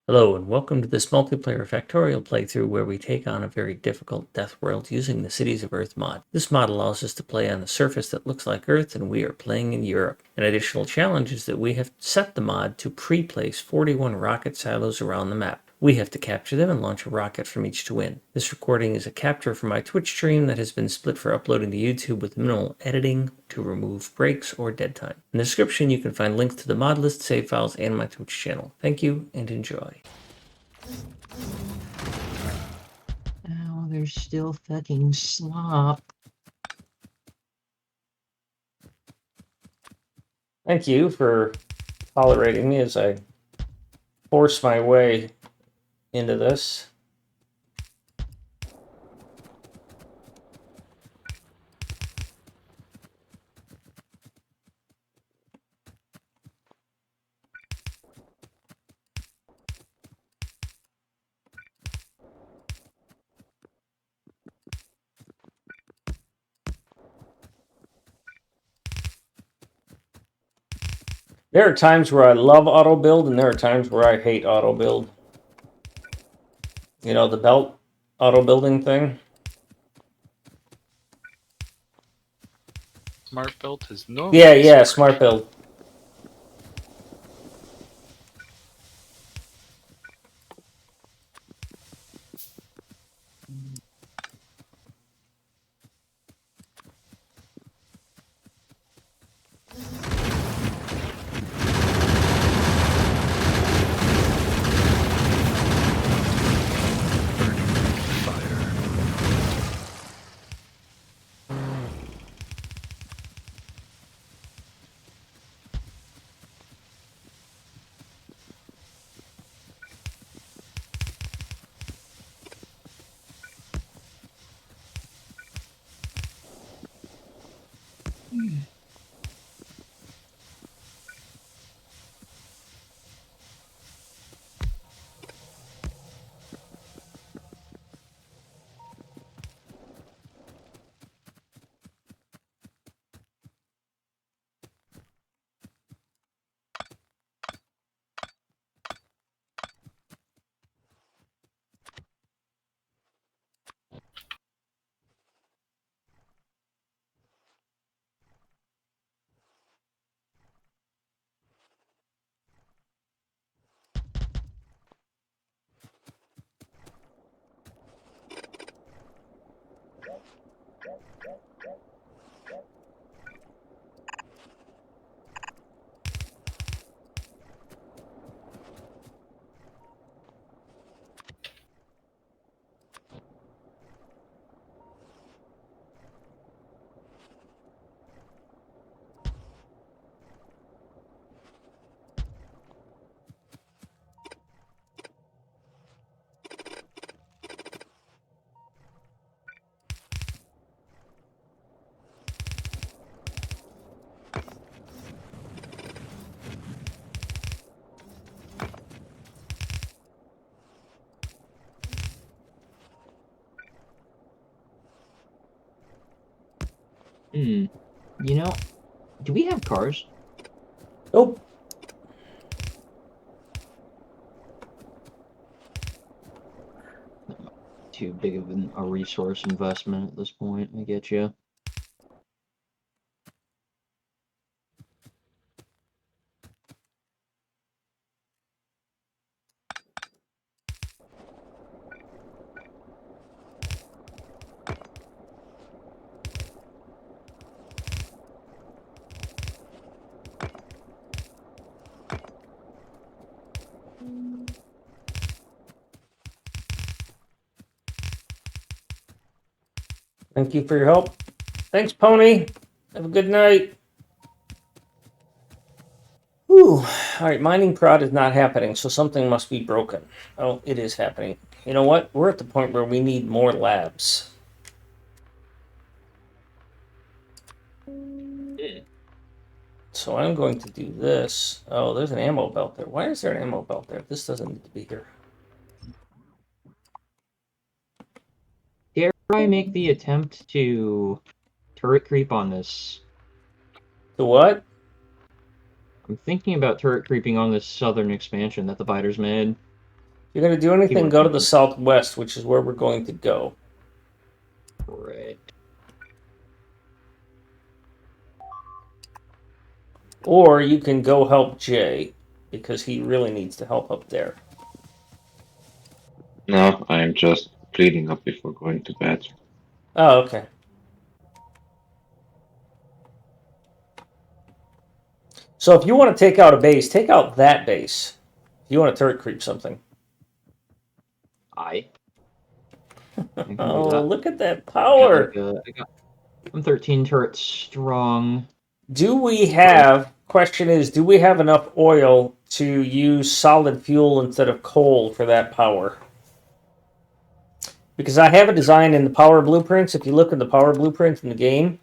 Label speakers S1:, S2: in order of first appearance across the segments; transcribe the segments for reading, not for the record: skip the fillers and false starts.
S1: Hello and welcome to this multiplayer factorial playthrough where we take on a very difficult Deathworld using the Cities of Earth mod. This mod allows us to play on a surface that looks like Earth and we are playing in Europe. An additional challenge is that we have set the mod to pre-place 41 rocket silos around the map. We have to capture them and launch a rocket from each to win. This recording is a capture from my Twitch stream that has been split for uploading to YouTube with minimal editing to remove breaks or dead time. In the description you can find links to the mod list, save files, and my Twitch channel. Thank you and enjoy.
S2: Oh, there's still fucking slop.
S1: Thank you for tolerating me as I force my way into this. There are times where I love auto build and there are times where I hate auto build. You know, the belt auto building thing.
S3: Smart build is no.
S1: Yeah, smart build.
S2: You know, do we have cars?
S1: Nope.
S2: Too big of a resource investment at this point, I get you.
S1: Thank you for your help. Thanks, Pony. Have a good night. Whew. Alright, mining prod is not happening, so something must be broken. Oh, it is happening. You know what? We're at the point where we need more labs. So I'm going to do this. Oh, there's an ammo belt there. Why is there an ammo belt there? This doesn't need to be here.
S2: Dare I make the attempt to turret creep on this?
S1: The what?
S2: I'm thinking about turret creeping on this southern expansion that the biters made.
S1: you're going to do anything,
S2: Keyword
S1: go to the
S2: thinking.
S1: southwest, which is where we're going to go.
S2: Right.
S1: Or you can go help Jay, because he really needs to help up there.
S3: No, I'm just cleaning up before going to bed.
S1: Oh, okay. So if you want to take out a base, take out that base. If you want to turret creep something.
S2: I can do
S1: Oh,
S2: that.
S1: look at that
S2: I got
S1: power.
S2: I'm 13 turrets strong.
S1: Do we have, question is, do we have enough oil to use solid fuel instead of coal for that power? Because I have a design in the power blueprints. If you look in the power blueprints in the game,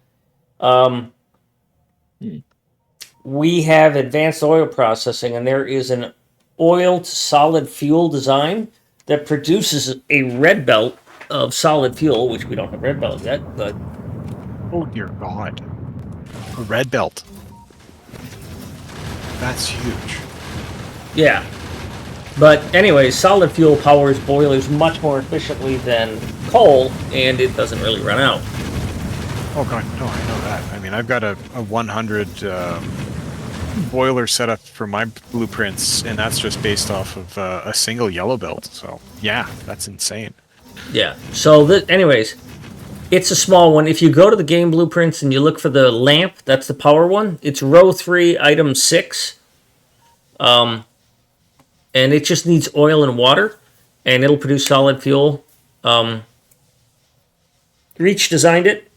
S1: we have advanced oil processing, and there is an oil to solid fuel design that produces a red belt of solid fuel, which we don't have red belt yet, but
S4: Oh dear God. A red belt. That's huge.
S1: yeah. But anyway, solid fuel powers boilers much more efficiently than coal, and it doesn't really run out.
S4: Oh God, no, I know that. I mean, I've got a 100 boiler set up for my blueprints, and that's just based off of a single yellow belt. So yeah, that's insane.
S1: Yeah. So, anyways, it's a small one. If you go to the game blueprints and you look for the lamp, that's the power one. It's row 3, item 6. And it just needs oil and water, and it'll produce solid fuel. Reach designed it,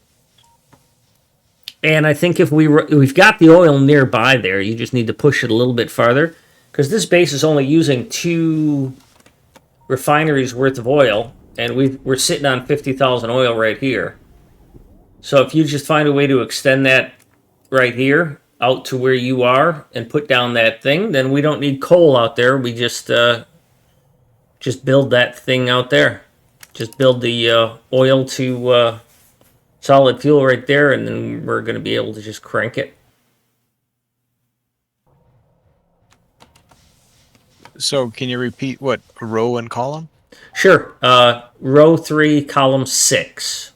S1: and I think if we've got the oil nearby there, you just need to push it a little bit farther, because this base is only using 2 refineries worth of oil, and we're sitting on 50,000 oil right here. So if you just find a way to extend that right here out to where you are and put down that thing, then we don't need coal out there. We just build that thing out there. Just build the oil to solid fuel right there, and then we're going to be able to just crank it.
S4: So can you repeat what row and column?
S1: Sure. Row 3, column 6.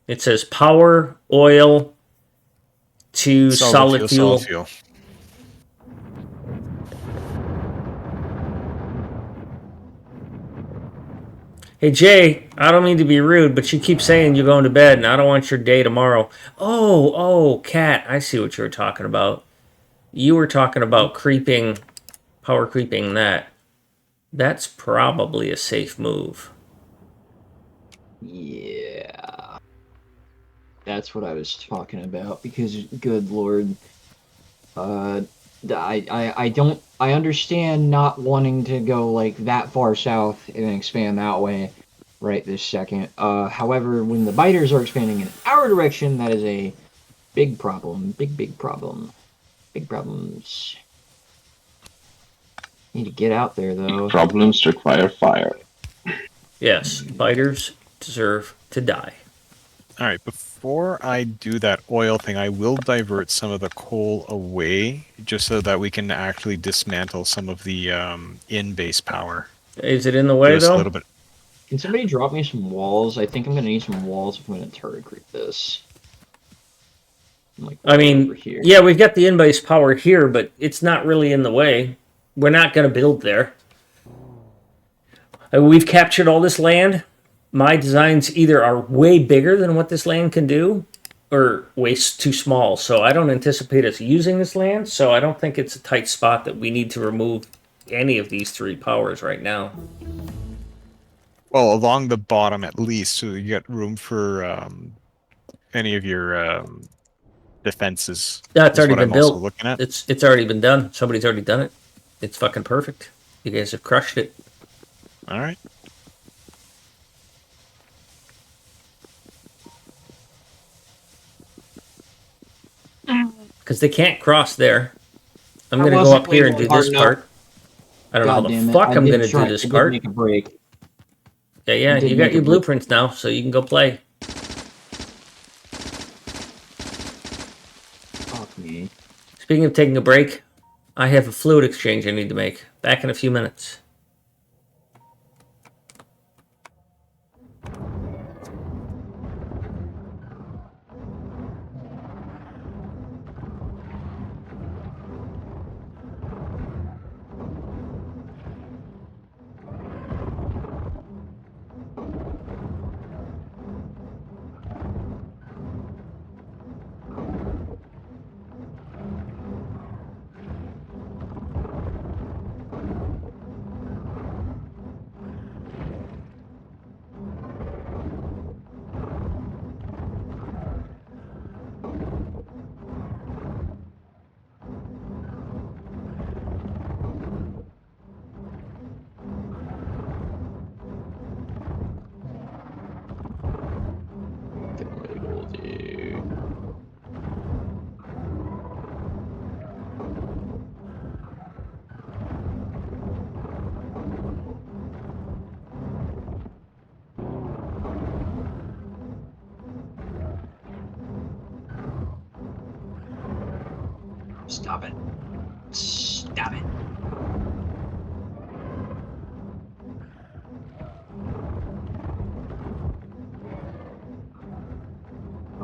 S1: It says power, oil to solid fuel.
S4: Solid fuel.
S1: Hey, Jay, I don't mean to be rude, but you keep saying you're going to bed, and I don't want your day tomorrow. Oh, Cat, I see what you were talking about. You were talking about creeping, power creeping that. That's probably a safe move.
S2: Yeah. That's what I was talking about, because, good lord, I understand not wanting to go, like, that far south and expand that way right this second. However, when the biters are expanding in our direction, that is a big problem. Big problem. Big problems. Need to get out there, though.
S3: Problems require fire.
S1: Yes, biters deserve to die.
S4: All right, before I do that oil thing, I will divert some of the coal away, just so that we can actually dismantle some of the in-base power.
S1: Is it in the way,
S4: Just a
S1: though?
S4: little bit.
S2: Can somebody drop me some walls? I think I'm gonna need some walls if I'm gonna turret creep this. Like,
S1: I mean,
S2: over here.
S1: yeah, we've got the in-base power here, but it's not really in the way. We're not going to build there. We've captured all this land. My designs either are way bigger than what this land can do, or way too small. So I don't anticipate us using this land, so I don't think it's a tight spot that we need to remove any of these 3 powers right now.
S4: Well, along the bottom at least, so you get room for any of your defenses.
S1: Yeah, it's already
S4: what
S1: been
S4: I'm also
S1: built.
S4: looking at.
S1: It's already been done. Somebody's already done it. It's fucking perfect. You guys have crushed it.
S4: All right.
S1: Because they can't cross there. I'm going to go up here and do this part. I don't know how the fuck I'm going to do this part.
S2: Make a break.
S1: Yeah, you got your blueprints now, so you can go play.
S2: Fuck me.
S1: Speaking of taking a break, I have a fluid exchange I need to make. Back in a few minutes.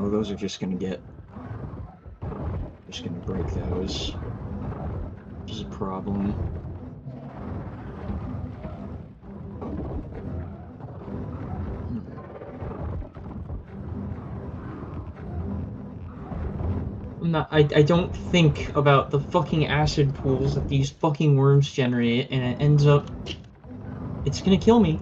S2: Oh, those are just gonna get... Just gonna break those. Which is a problem. I don't think about the fucking acid pools that these fucking worms generate, and it ends up... It's gonna kill me.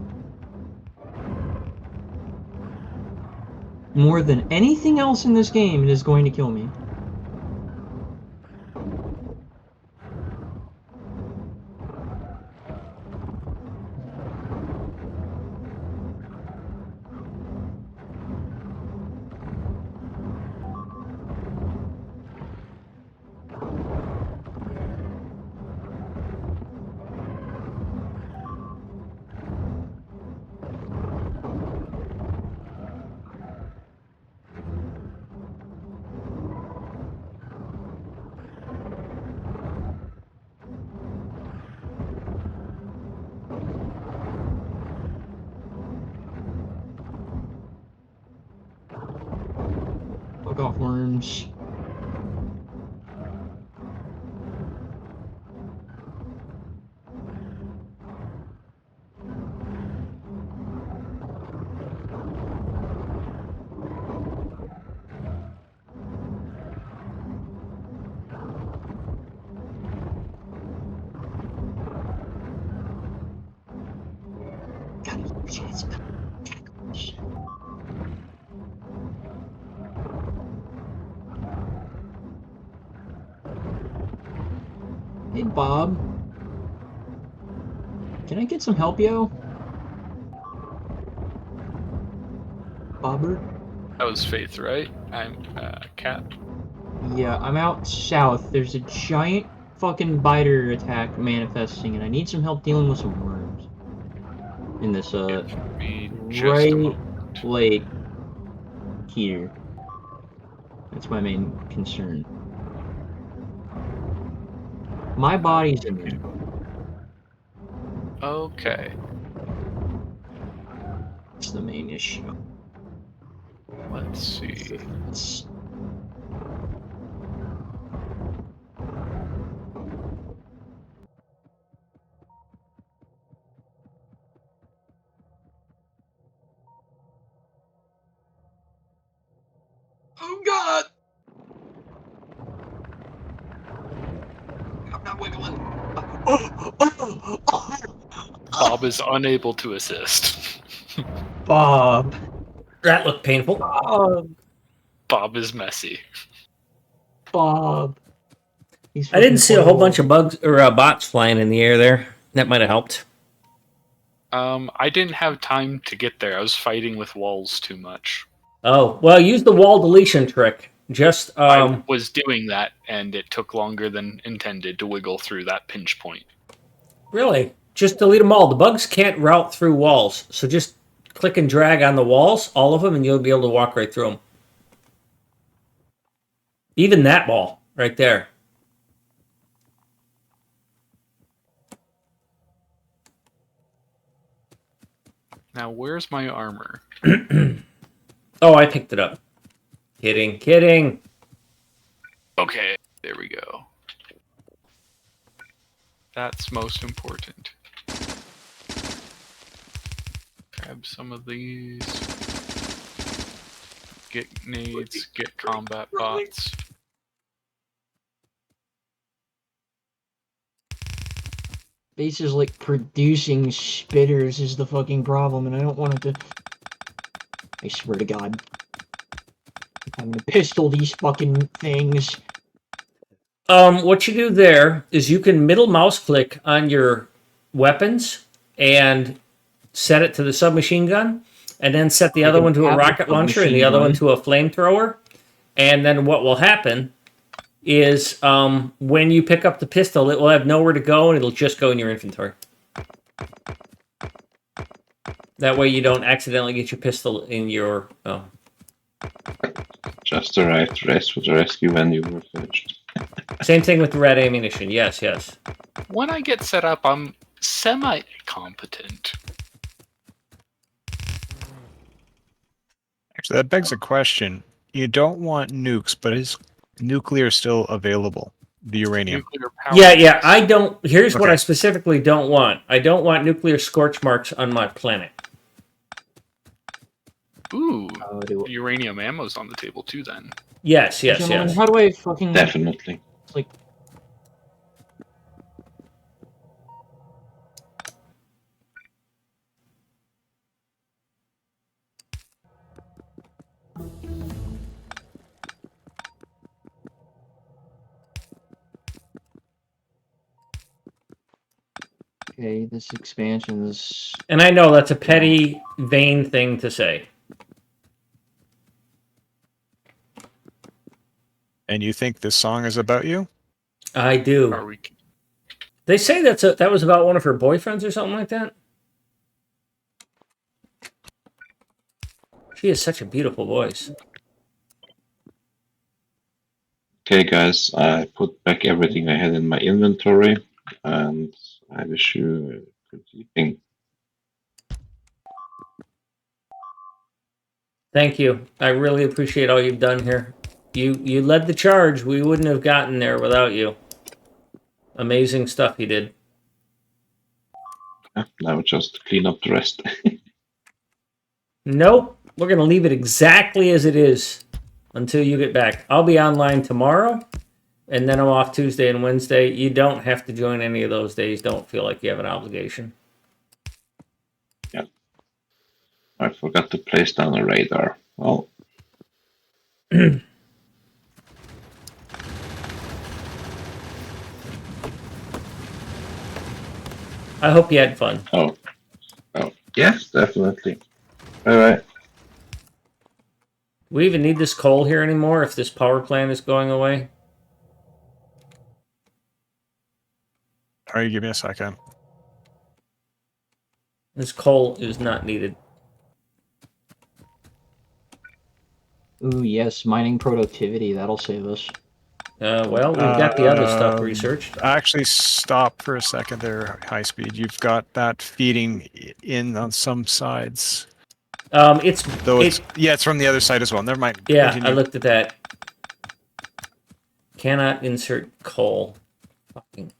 S2: More than anything else in this game, it is going to kill me. Fuck off, worms. God, shit. Hey, Bob. Can I get some help, yo? Bobber?
S5: That was Faith, right? I'm Cat.
S2: Yeah, I'm out south. There's a giant fucking biter attack manifesting, and I need some help dealing with some worms. In this,
S5: Give me just a
S2: right
S5: moment.
S2: lake here. That's my main concern. My body's in there.
S5: Okay.
S2: It's the main issue.
S5: Let's see.
S2: It's...
S5: Oh God!
S2: I'm not wiggling.
S5: Bob is unable to assist.
S2: Bob.
S1: That looked painful.
S2: Bob.
S5: Bob is messy.
S2: Bob. He's
S1: I didn't
S2: fucking
S1: see a whole
S2: horrible.
S1: bunch of bugs or bots flying in the air there. That might have helped.
S5: I didn't have time to get there. I was fighting with walls too much.
S1: Oh, well, use the wall deletion trick. Just,
S5: I was doing that, and it took longer than intended to wiggle through that pinch point.
S1: really, just delete them all. The bugs can't route through walls. So just click and drag on the walls, all of them, and you'll be able to walk right through them. Even that wall right there.
S5: Now, where's my armor?
S1: Oh, I picked it up. Kidding, kidding.
S5: Okay, there we go. That's most important. Grab some of these. Get nades, get combat bots.
S2: Base is like producing spitters is the fucking problem, and I don't want it to... I swear to God. I'm gonna pistol these fucking things.
S1: What you do there is you can middle mouse click on your weapons and set it to the submachine gun, and then set the other one to a rocket launcher and the other one to a flamethrower. And then what will happen is when you pick up the pistol, it will have nowhere to go and it'll just go in your inventory. That way you don't accidentally get your pistol in your... Oh.
S3: Just arrived to rest for the rescue when you were finished.
S1: Same thing with the red ammunition. Yes, yes.
S5: When I get set up, I'm semi-competent.
S4: Actually, that begs a question. you don't want nukes, but is nuclear still available? The uranium.
S5: Nuclear power.
S1: Yeah. I don't. Here's what
S4: Okay.
S1: I specifically don't want. I don't want nuclear scorch marks on my planet.
S5: Ooh,
S2: Do
S5: uranium ammo's on the table too. Then
S1: Yes.
S2: gentlemen, how do I fucking
S3: Definitely.
S2: like? Okay, this expansion is.
S1: And I know that's a petty, vain thing to say.
S4: And you think this song is about you?
S1: I do.
S5: are we?
S1: They say that was about one of her boyfriends or something like that. She has such a beautiful voice.
S3: Okay, guys, I put back everything I had in my inventory, and I wish you a good evening.
S1: Thank you. I really appreciate all you've done here. You led the charge. We wouldn't have gotten there without you. Amazing stuff you did.
S3: Now just clean up the rest.
S1: Nope. We're going to leave it exactly as it is until you get back. I'll be online tomorrow, and then I'm off Tuesday and Wednesday. You don't have to join any of those days. Don't feel like you have an obligation.
S3: I forgot to place down a radar. Well,
S1: I hope you had fun.
S3: oh, yes, definitely. All right.
S1: We even need this coal here anymore if this power plant is going away?
S4: All right, give me a second.
S1: This coal is not needed.
S2: Ooh, yes, mining productivity. That'll save us.
S1: Well, we've got the other stuff researched.
S4: Actually, stop for a second there, high speed. You've got that feeding in on some sides.
S1: It's
S4: from the other side as well. Never mind.
S1: Yeah,
S4: Continue.
S1: I looked at that. Cannot insert coal. Fucking.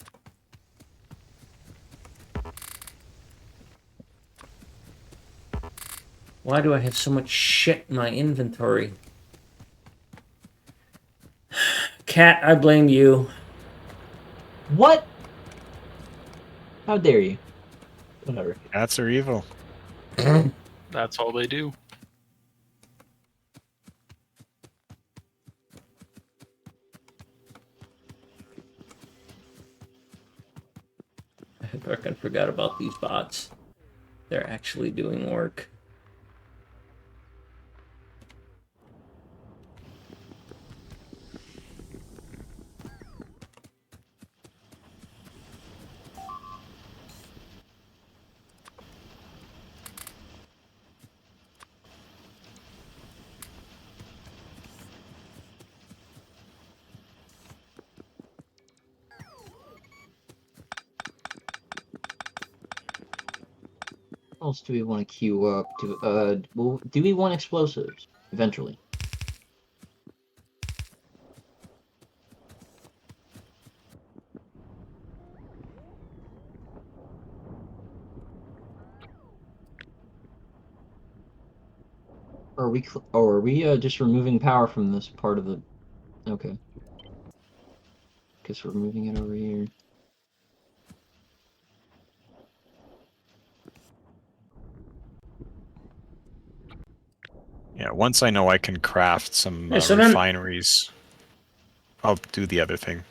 S1: Why do I have so much shit in my inventory? Cat, I blame you.
S2: What? How dare you? Whatever.
S4: Cats are evil.
S5: That's all they do.
S1: I fucking forgot about these bots. They're actually doing work.
S2: What else do we want to queue up? Do we want explosives eventually? Or are we just removing power from this part of the? Okay. Guess we're moving it over here.
S4: Yeah, once I know I can craft some
S1: Hey, so then-
S4: refineries, I'll do the other thing.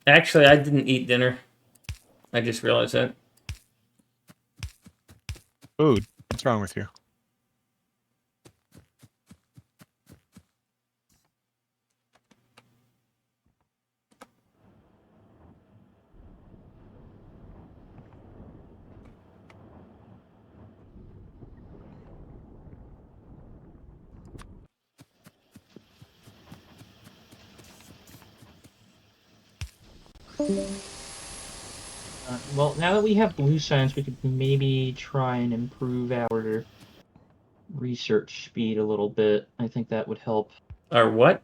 S1: Actually, I didn't eat dinner. I just realized that.
S4: Food. What's wrong with you?
S2: Well, now that we have blue science, we could maybe try and improve our research speed a little bit. I think that would help
S1: Or what?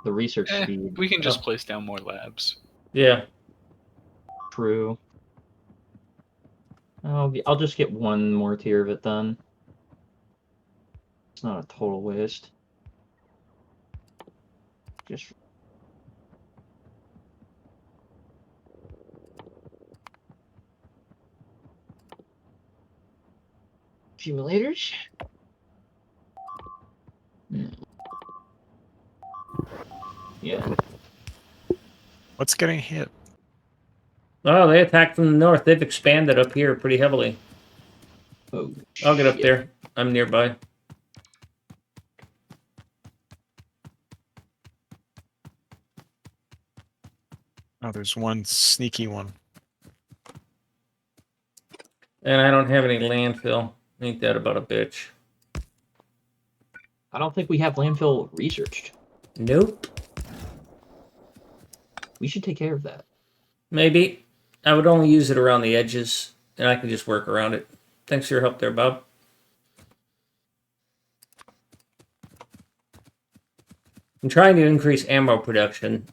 S2: the research speed.
S5: We can just
S1: Oh.
S5: place down more labs.
S1: Yeah.
S2: True. I'll just get one more tier of it done. It's not a total waste. Just accumulators. No. Yeah.
S4: What's getting hit?
S1: Oh, they attacked from the north. They've expanded up here pretty heavily.
S2: Oh,
S1: I'll get up
S2: shit.
S1: there. I'm nearby.
S4: Oh, there's one sneaky one.
S1: And I don't have any landfill. Ain't that about a bitch?
S2: I don't think we have landfill researched.
S1: Nope.
S2: We should take care of that.
S1: Maybe. I would only use it around the edges, and I can just work around it. Thanks for your help there, Bob. I'm trying to increase ammo production.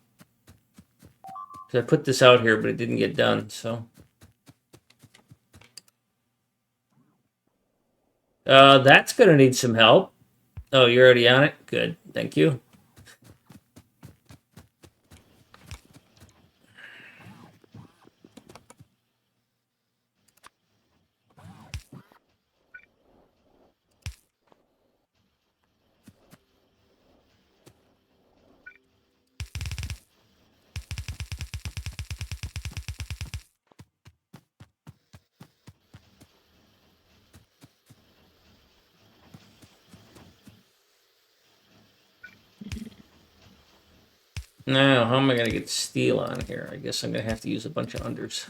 S1: So I put this out here, but it didn't get done, so. That's gonna need some help. Oh, you're already on it? Good. Thank you. Now, how am I gonna get steel on here? I guess I'm gonna have to use a bunch of unders.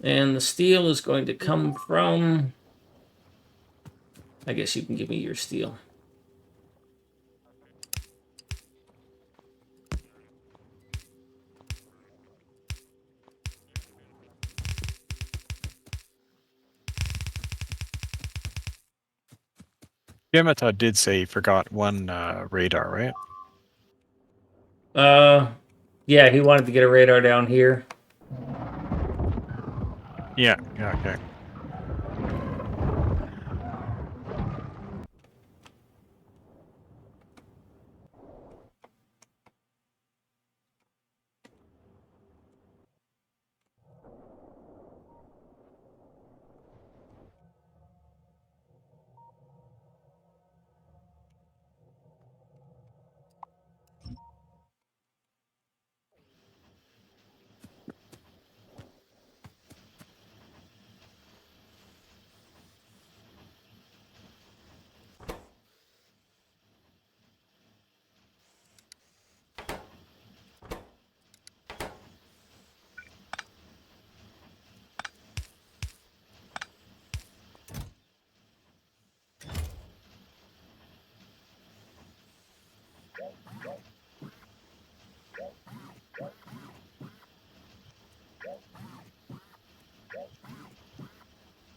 S1: And the steel is going to come from... I guess you can give me your steel.
S4: Yamato did say he forgot one radar, right?
S1: Yeah, he wanted to get a radar down here.
S4: Yeah, okay.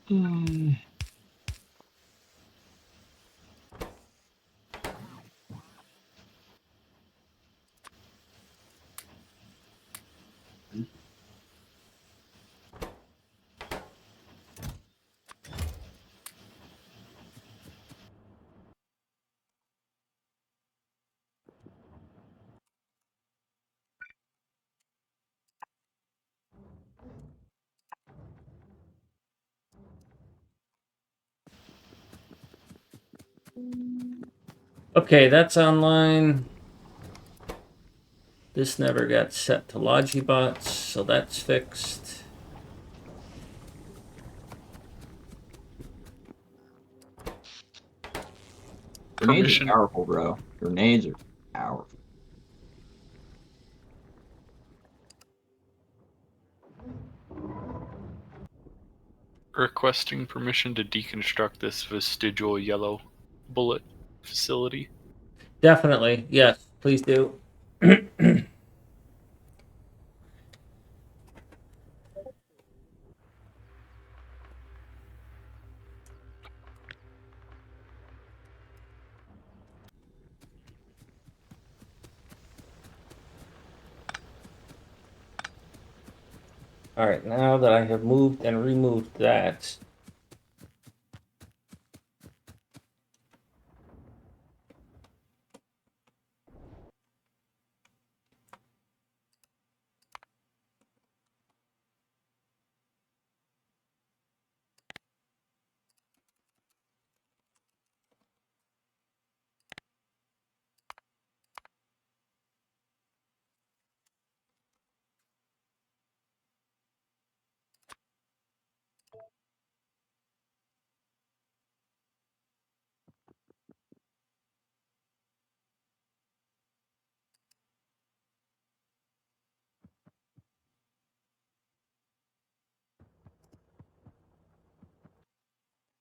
S2: Hmm.
S1: Okay, that's online. This never got set to Logibots, so that's fixed.
S2: Grenades
S5: Permission.
S2: are powerful, bro. Grenades are powerful.
S5: Requesting permission to deconstruct this vestigial yellow bullet facility.
S1: Definitely, yes, please do. All right, now that I have moved and removed that,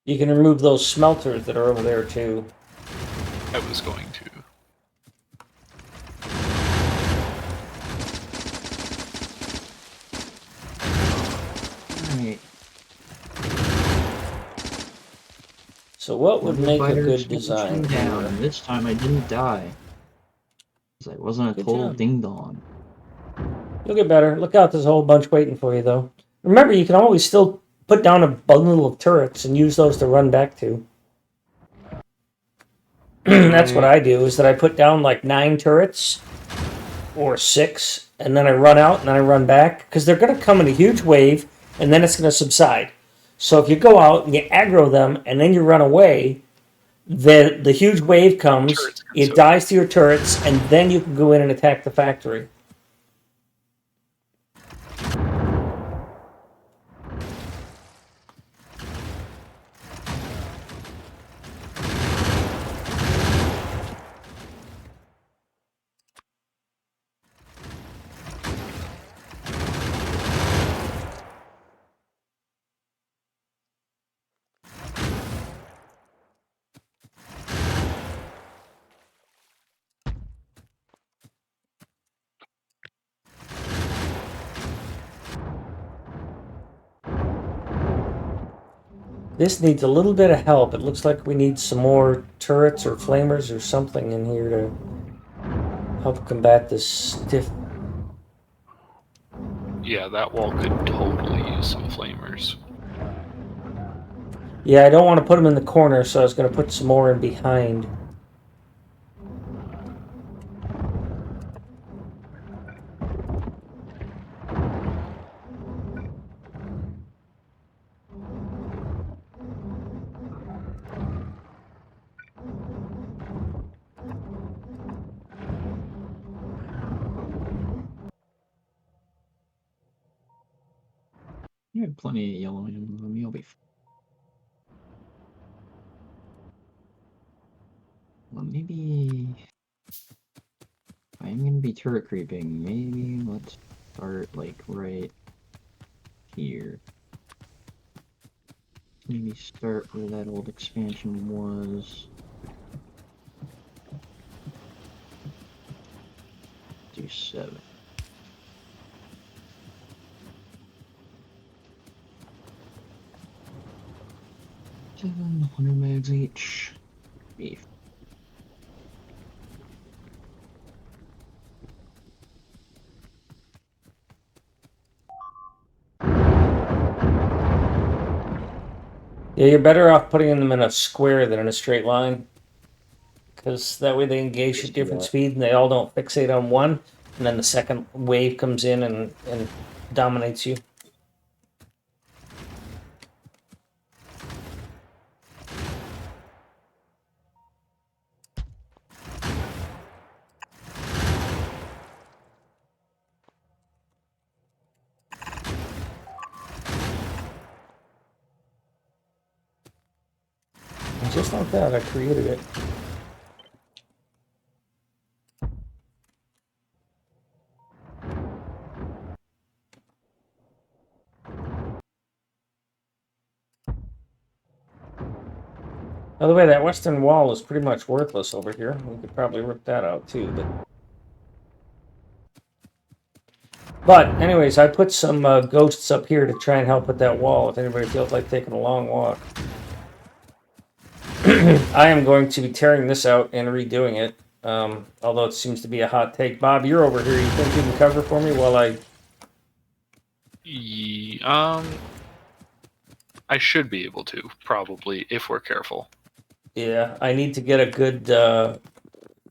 S1: you can remove those smelters that are over there too.
S5: I was going to.
S2: Alright.
S1: So what would make a
S2: Fighter
S1: good
S2: expansion
S1: design
S2: down,
S1: here?
S2: and this time I didn't die. Because I wasn't a
S1: Good
S2: total
S1: job.
S2: ding-dong.
S1: You'll get better. Look out, there's a whole bunch waiting for you, though. Remember, you can always still put down a bundle of turrets and use those to run back to. That's what I do, is that I put down like 9 turrets, or 6, and then I run out and then I run back, because they're going to come in a huge wave, and then it's going to subside. So if you go out and you aggro them, and then you run away, the huge wave comes,
S5: Turrets come
S1: it
S5: so-
S1: dies to your turrets, and then you can go in and attack the factory. This needs a little bit of help. It looks like we need some more turrets or flamers or something in here to help combat this stiff.
S5: Yeah, that wall could totally use some flamers.
S1: Yeah, I don't want to put them in the corner, so I was going to put some more in behind.
S2: You have plenty of yellow in them, you'll be fine. Well, maybe... I'm gonna be turret creeping. Maybe let's start, like, right here. Maybe start where that old expansion was. Do 7. 700 mags each. Beef.
S1: Yeah, you're better off putting them in a square than in a straight line. Because that way they engage at
S2: Just do
S1: different
S2: that.
S1: speeds and they all don't fixate on one. And then the second wave comes in and dominates you. just like that, I created it. By the way, that western wall is pretty much worthless over here. We could probably rip that out too, but anyways, I put some ghosts up here to try and help with that wall if anybody feels like taking a long walk. I am going to be tearing this out and redoing it, although it seems to be a hot take. Bob, you're over here. You think you can cover for me while I...
S5: I should be able to, probably, if we're careful.
S1: Yeah, I need to get a good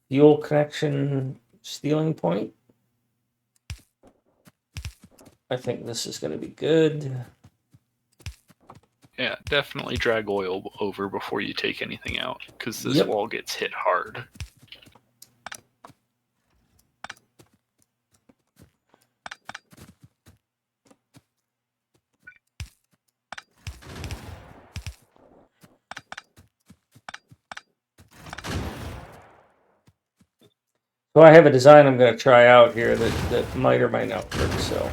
S1: fuel connection stealing point. I think this is going to be good.
S5: Yeah, definitely drag oil over before you take anything out, because this
S1: Yep.
S5: wall gets hit hard.
S1: So I have a design I'm going to try out here that might or might not work, so...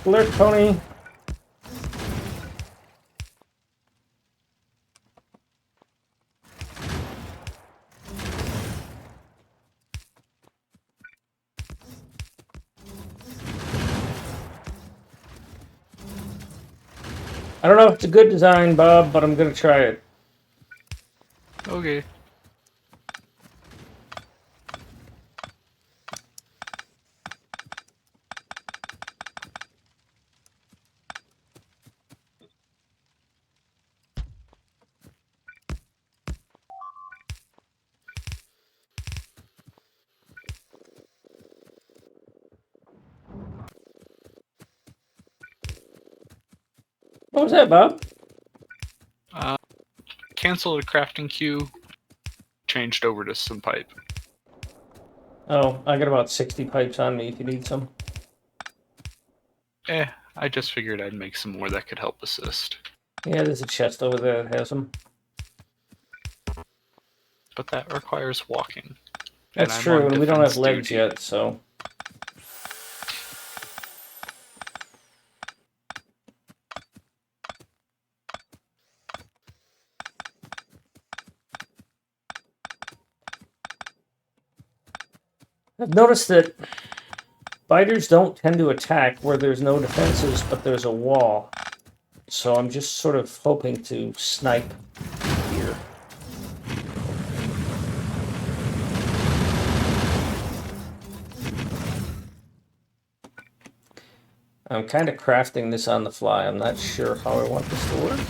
S1: Alert, Tony! I don't know if it's a good design, Bob, but I'm going to try it.
S5: Okay.
S1: What was that, Bob?
S5: Cancel the crafting queue, changed over to some pipe.
S1: Oh, I got about 60 pipes on me if you need some.
S5: I just figured I'd make some more that could help assist.
S1: Yeah, there's a chest over there that has them.
S5: But that requires walking.
S1: That's
S5: I'm
S1: true,
S5: on
S1: and we don't have
S5: defense
S1: legs
S5: duty.
S1: yet, so... I've noticed that biters don't tend to attack where there's no defenses, but there's a wall. So I'm just sort of hoping to snipe here. I'm kind of crafting this on the fly. I'm not sure how I want this to work.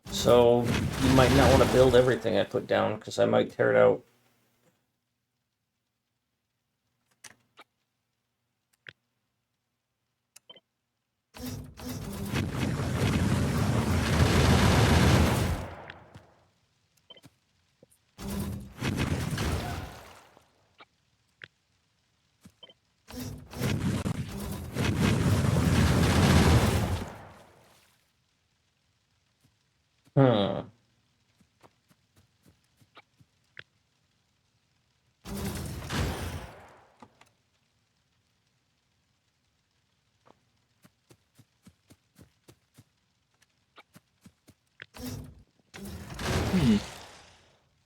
S1: So you might not want to build everything I put down because I might tear it out. Hmm.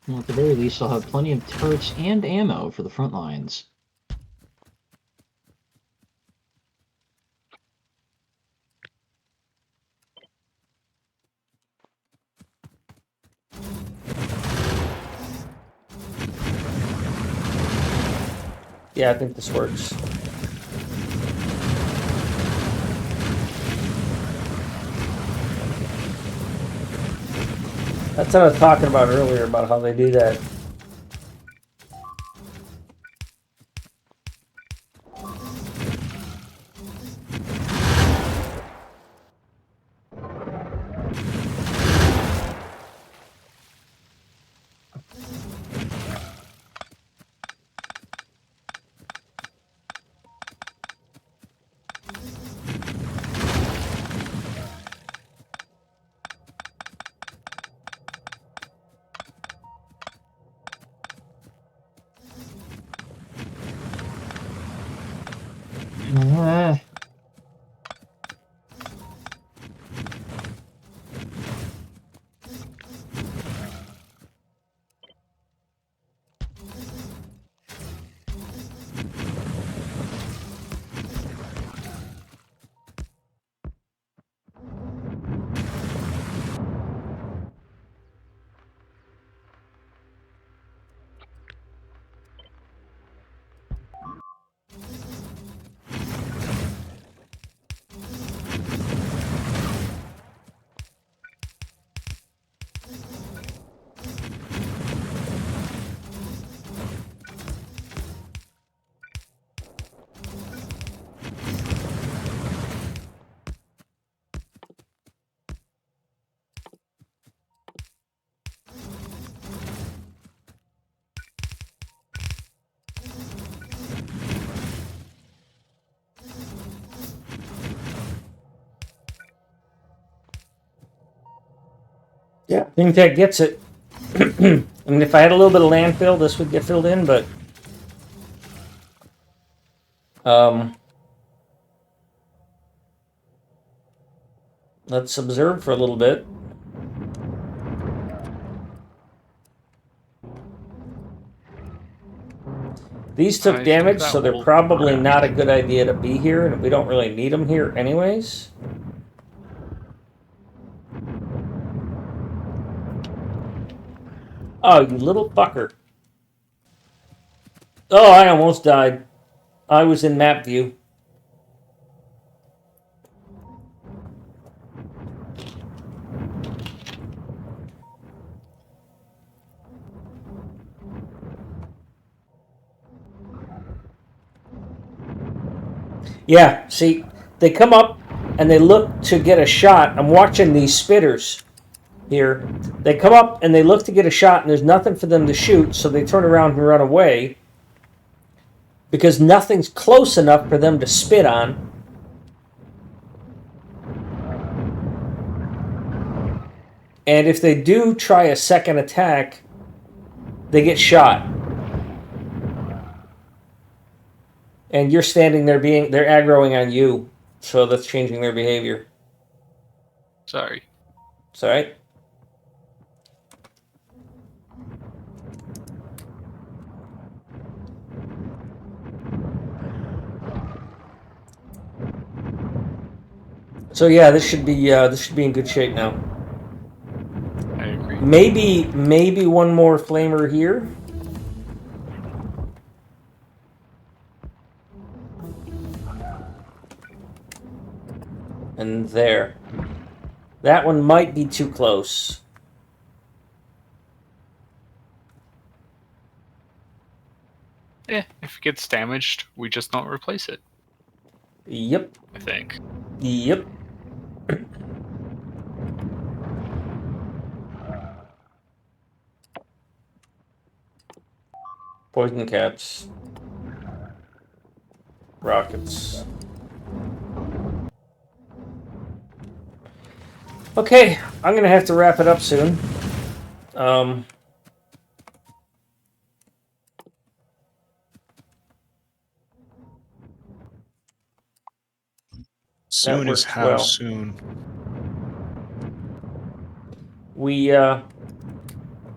S2: Well, at the very least, I'll have plenty of turrets and ammo for the front lines.
S1: Yeah, I think this works. That's what I was talking about earlier, about how they do that.
S2: Ah.
S1: Yeah, I think that gets it. I mean, if I had a little bit of landfill, this would get filled in, but let's observe for a little bit. These
S5: I
S1: took
S5: think
S1: damage,
S5: that
S1: so they're
S5: will
S1: probably
S5: crash.
S1: not a good idea to be here, and we don't really need them here anyways. Oh, you little fucker. Oh, I almost died. I was in map view. Yeah, see, they come up and they look to get a shot. I'm watching these spitters here. They come up and they look to get a shot, and there's nothing for them to shoot, so they turn around and run away because nothing's close enough for them to spit on. And if they do try a second attack, they get shot. And you're standing there they're aggroing on you, so that's changing their behavior.
S5: Sorry.
S1: It's alright. So yeah, this should be in good shape now.
S5: I agree.
S1: Maybe one more flamer here. And there. That one might be too close.
S5: If it gets damaged, we just don't replace it,
S1: Yep.
S5: I think.
S1: Yep. Poison caps. Rockets. Okay, I'm gonna have to wrap it up soon.
S4: Soon is
S1: works
S4: how
S1: well.
S4: soon?
S1: We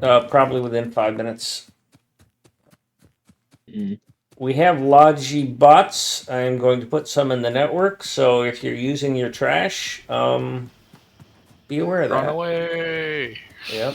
S1: Probably within 5 minutes.
S2: Mm.
S1: We have Logi bots. I'm going to put some in the network, so if you're using your trash, be aware of
S5: Run
S1: that.
S5: away!
S1: Yep.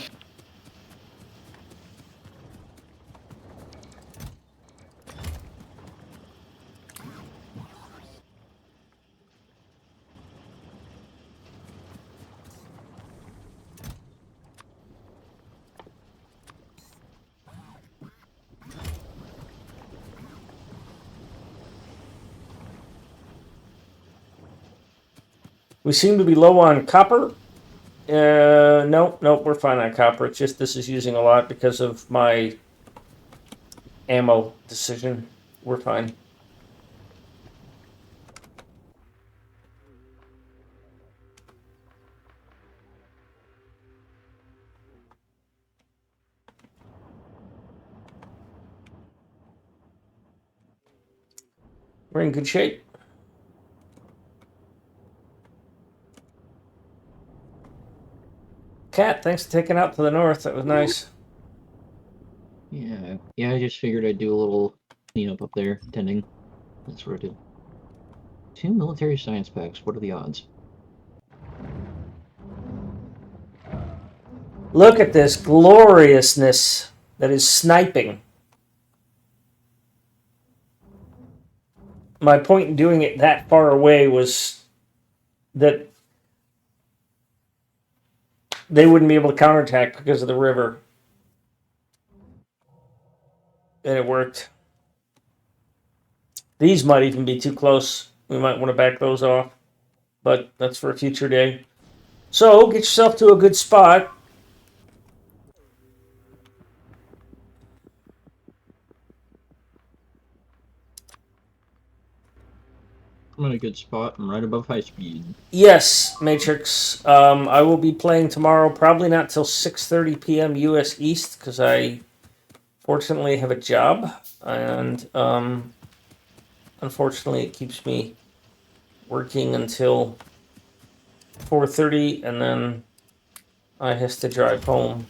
S1: We seem to be low on copper. Nope, we're fine on copper. It's just this is using a lot because of my ammo decision. We're fine. We're in good shape. Cat, thanks for taking out to the north. That was nice.
S2: Yeah, I just figured I'd do a little cleanup up there, tending. That's what I did. 2 military science packs. What are the odds?
S1: Look at this gloriousness that is sniping. My point in doing it that far away was that they wouldn't be able to counterattack because of the river. And it worked. These might even be too close. We might want to back those off. But that's for a future day. So, get yourself to a good spot.
S2: I'm in a good spot. I'm right above high speed.
S1: Yes, Matrix. I will be playing tomorrow, probably not till 6:30 p.m. U.S. East, because I fortunately have a job, and unfortunately it keeps me working until 4:30, and then I has to drive home.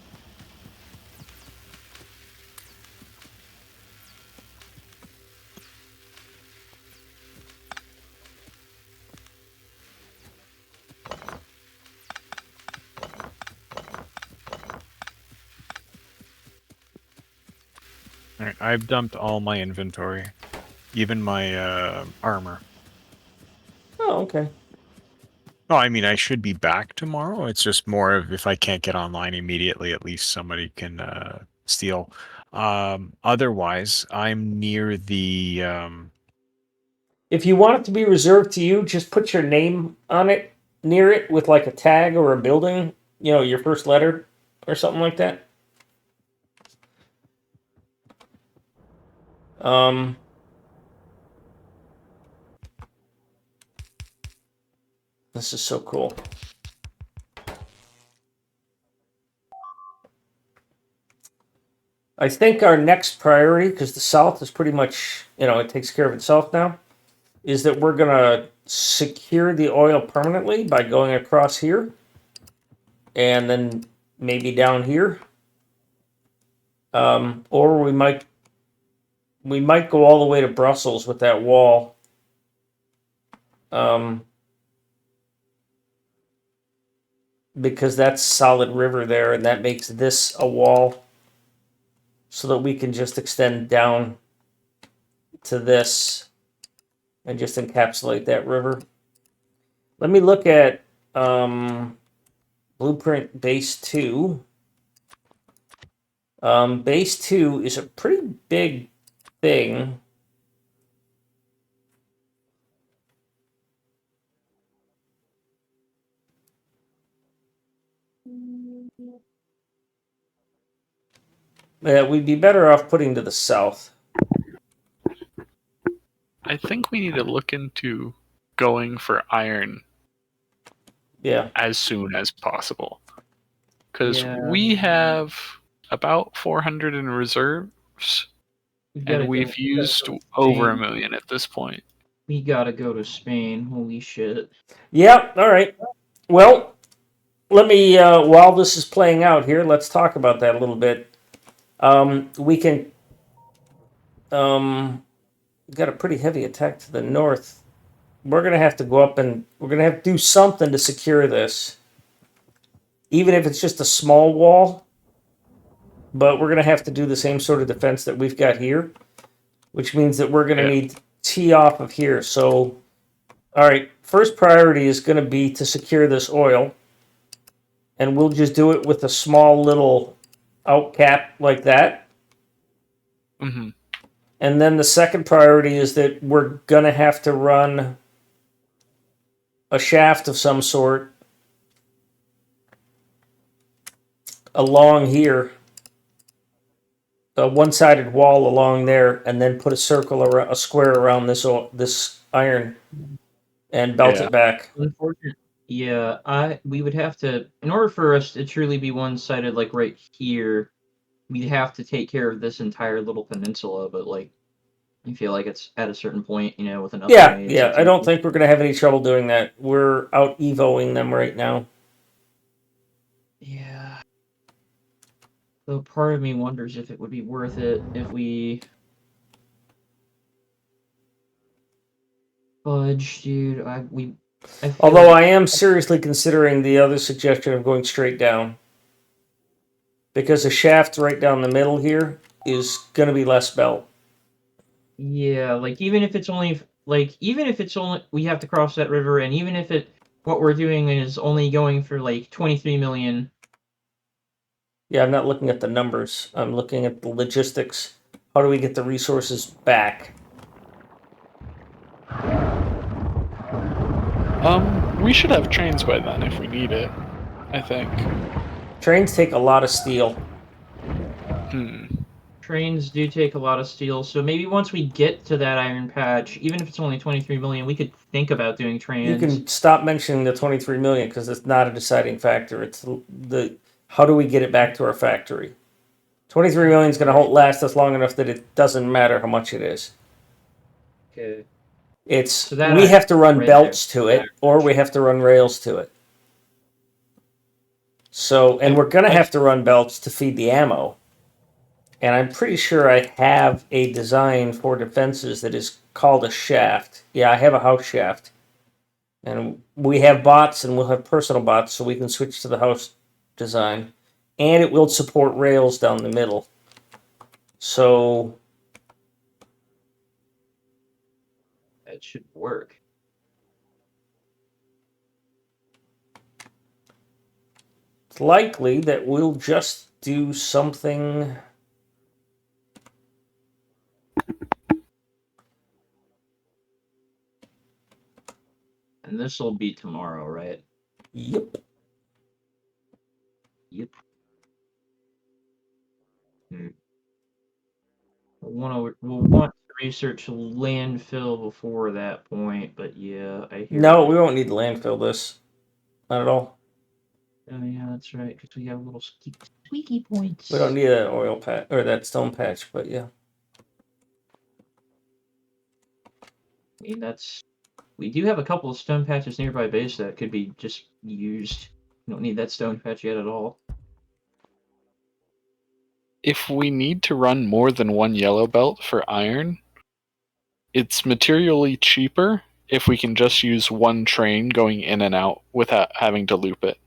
S4: All right, I've dumped all my inventory, even my armor.
S1: Oh, okay.
S4: No, I mean I should be back tomorrow. It's just more of if I can't get online immediately, at least somebody can steal. Otherwise, I'm near the.
S1: If you want it to be reserved to you, just put your name on it, near it, with like a tag or a building, your first letter or something like that. This is so cool. I think our next priority, because the South is pretty much, it takes care of itself now, is that we're going to secure the oil permanently by going across here and then maybe down here. Or we might go all the way to Brussels with that wall. Because that's solid river there, and that makes this a wall so that we can just extend down to this and just encapsulate that river. Let me look at Blueprint Base 2. Base 2 is a pretty big thing. We'd be better off putting to the south.
S5: I think we need to look into going for iron
S1: Yeah.
S5: as soon as possible. Because
S2: Yeah.
S5: we have about 400 in reserves, and we've used over 1 million at this point.
S2: We gotta go to Spain. Holy shit.
S1: Yeah, all right. Well, let me, while this is playing out here, let's talk about that a little bit. We can, got a pretty heavy attack to the north. We're going to have to go up and we're going to have to do something to secure this. Even if it's just a small wall, but we're going to have to do the same sort of defense that we've got here, which means that we're going to need to tee off of here. So, all right, first priority is going to be to secure this oil. And we'll just do it with a small little out cap like that.
S5: Mm-hmm.
S1: And then the second priority is that we're going to have to run a shaft of some sort along here, a one-sided wall along there, and then put a circle around, a square around this iron, and belt it back.
S2: Unfortunately, yeah, we would have to, in order for us to truly be one-sided, like right here, we'd have to take care of this entire little peninsula. But like, I feel like it's at a certain point, with enough trades.
S1: Yeah. I don't think we're going to have any trouble doing that. We're out evoing them right now.
S2: Yeah. So part of me wonders if it would be worth it if we fudge, dude.
S1: Although I am seriously considering the other suggestion of going straight down. Because the shaft right down the middle here is going to be less belt.
S2: Yeah, like even if it's only we have to cross that river, and even if what we're doing is only going for like 23 million.
S1: Yeah, I'm not looking at the numbers. I'm looking at the logistics. How do we get the resources back?
S5: We should have trains by then if we need it, I think.
S1: Trains take a lot of steel.
S2: Trains do take a lot of steel, so maybe once we get to that iron patch, even if it's only 23 million, we could think about doing trains.
S1: You can stop mentioning the 23 million because it's not a deciding factor. It's the how do we get it back to our factory? 23 million is going to last us long enough that it doesn't matter how much it is.
S2: Okay.
S1: It's we have to run belts to it, or we have to run rails to it. So, and we're going to have to run belts to feed the ammo. And I'm pretty sure I have a design for defenses that is called a shaft. Yeah, I have a house shaft. And we have bots and we'll have personal bots so we can switch to the house design. And it will support rails down the middle. So
S2: that should work.
S1: It's likely that we'll just do something.
S2: And this will be tomorrow, right?
S1: Yep.
S2: We'll want to research landfill before that point, but yeah, I hear.
S1: No, we won't need to landfill this. Not at all.
S2: Oh yeah, that's right, because we have little squeaky points.
S1: We don't need that oil patch or that stone patch, but yeah.
S2: I mean, we do have a couple of stone patches nearby base that could be just used. We don't need that stone patch yet at all.
S5: If we need to run more than one yellow belt for iron, it's materially cheaper if we can just use one train going in and out without having to loop it.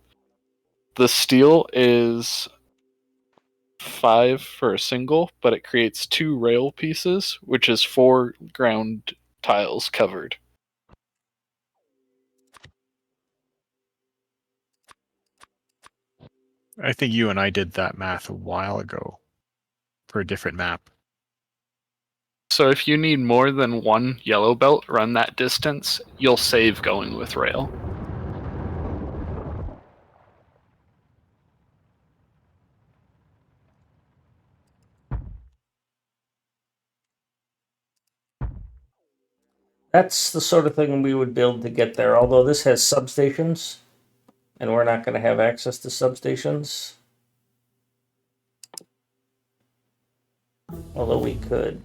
S5: The steel is 5 for a single, but it creates 2 rail pieces, which is 4 ground tiles covered.
S4: I think you and I did that math a while ago for a different map.
S5: So if you need more than one yellow belt run that distance, you'll save going with rail.
S1: That's the sort of thing we would build to get there. Although this has substations, and we're not going to have access to substations. Although we could.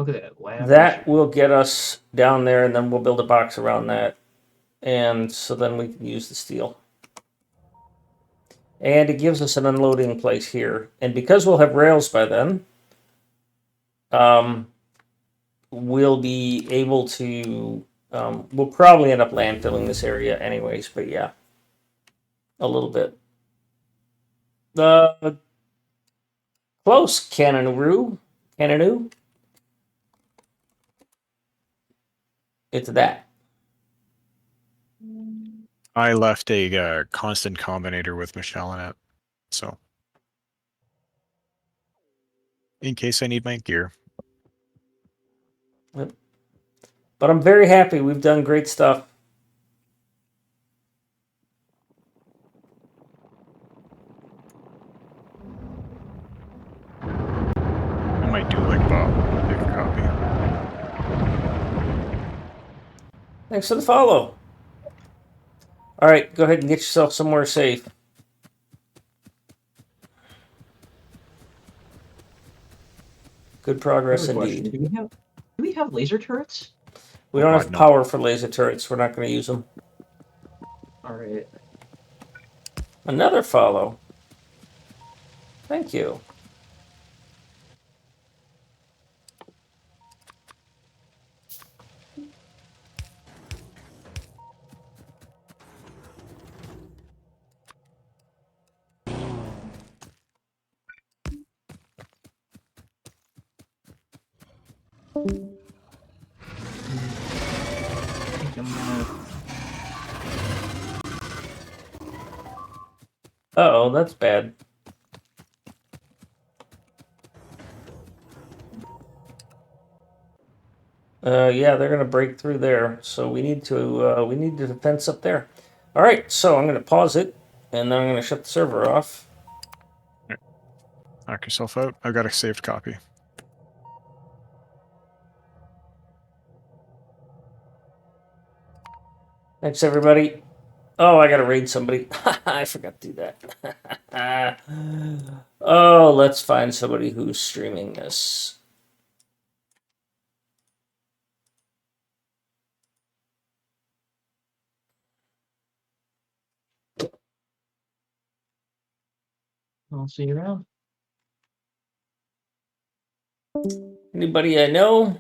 S2: Look at that. Lavish.
S1: That will get us down there, and then we'll build a box around that. And so then we can use the steel. And it gives us an unloading place here. And because we'll have rails by then, we'll be able to, we'll probably end up landfilling this area anyways, but yeah, a little bit. Close, Cananoo. It's that.
S4: I left a constant combinator with Michelle in it, so in case I need my gear.
S1: But I'm very happy. We've done great stuff.
S4: I might do like Bob, take a copy.
S1: Thanks for the follow. All right, go ahead and get yourself somewhere safe. Good progress indeed.
S2: Do we have laser turrets?
S1: We don't have
S4: no.
S1: power for laser turrets. We're not going to use them.
S2: All right.
S1: Another follow. Thank you. Uh-oh, that's bad. Yeah, they're gonna break through there, so we need to defense up there. All right, so I'm gonna pause it, and then I'm gonna shut the server off.
S4: Knock yourself out. I've got a saved copy.
S1: Thanks, everybody. Oh, I gotta raid somebody. I forgot to do that. Oh, let's find somebody who's streaming this.
S2: I'll see you around.
S1: Anybody I know?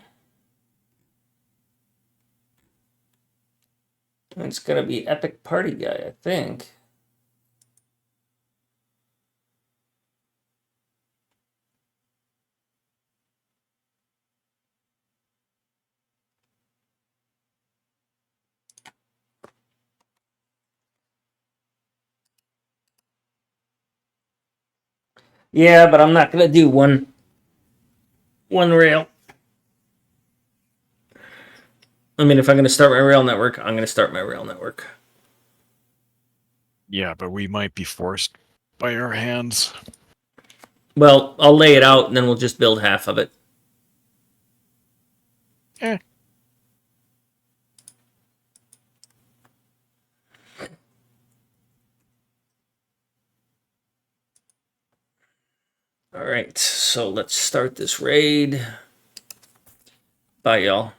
S1: It's gonna be Epic Party Guy, I think. Yeah, but I'm not gonna do one rail. I mean, if I'm gonna start my rail network, I'm gonna start my rail network.
S4: Yeah, but we might be forced by our hands.
S1: Well, I'll lay it out and then we'll just build half of it.
S4: Eh.
S1: All right, so let's start this raid. Bye, y'all.